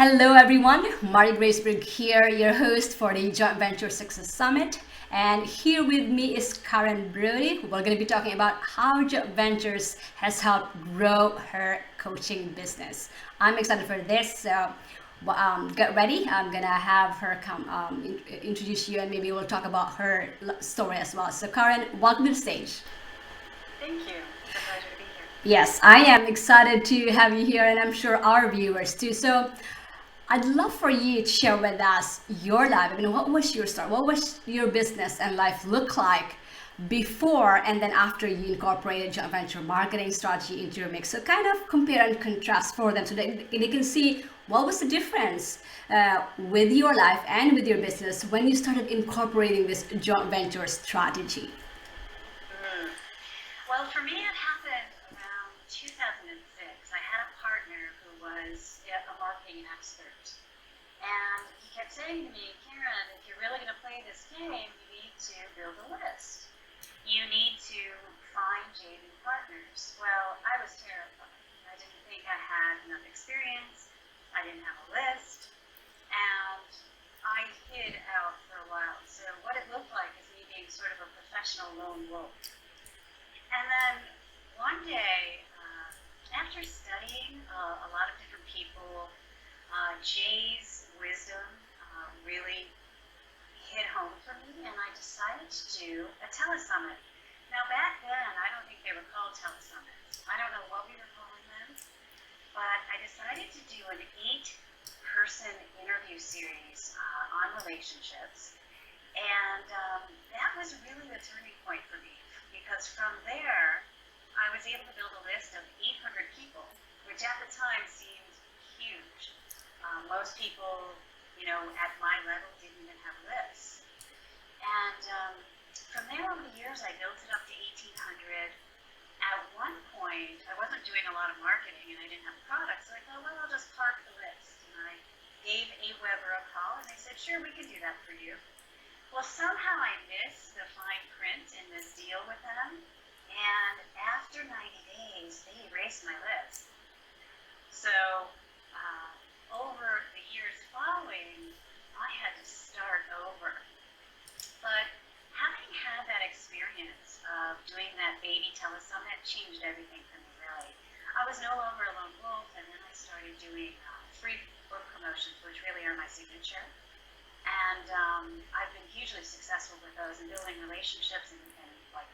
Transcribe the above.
Hello, everyone. Mari Graceberg here, your host for the Joint Venture Success Summit. And here with me is Karen Brody. We're going to be talking about how Joint Ventures has helped grow her coaching business. I'm excited for this. Get ready. I'm going to have her come introduce you, and maybe we'll talk about her story as well. So, Karen, welcome to the stage. Thank you. It's a pleasure to be here. Yes, I am excited to have you here, and I'm sure our viewers too. So, I'd love for you to share with us your life. I mean, what was your start? What was your business and life look like before and then after you incorporated joint venture marketing strategy into your mix? So kind of compare and contrast for them so they can see what was the difference with your life and with your business when you started incorporating this joint venture strategy. Mm. Well, for me, it happened around 2006. I had a partner who was a marketing expert. And he kept saying to me, Karen, if you're really going to play this game, you need to build a list. You need to find JV partners. Well, I was terrified. I didn't think I had enough experience. I didn't have a list. And I hid out for a while. So what it looked like is me being sort of a professional lone wolf. And then one day, after studying a lot of different people, Jay's wisdom really hit home for me, and I decided to do a telesummit. Now, back then, I don't think they were called telesummits. I don't know what we were calling them, but I decided to do an 8-person interview series on relationships, and that was really the turning point for me, because from there, I was able to build a list of 800 people, which at the time seemed huge. Most people, at my level didn't even have lists. And from there over the years, I built it up to 1,800. At one point, I wasn't doing a lot of marketing and I didn't have a product, so I thought, well, I'll just park the list. And I gave Weber a call and they said, sure, we can do that for you. Well, somehow I missed the fine print in this deal with them. And after 90 days, they erased my list. So over the years following, I had to start over. But having had that experience of doing that baby telesummit changed everything for me, really. I was no longer a lone wolf, and then I started doing free book promotions, which really are my signature. And I've been hugely successful with those and building relationships and like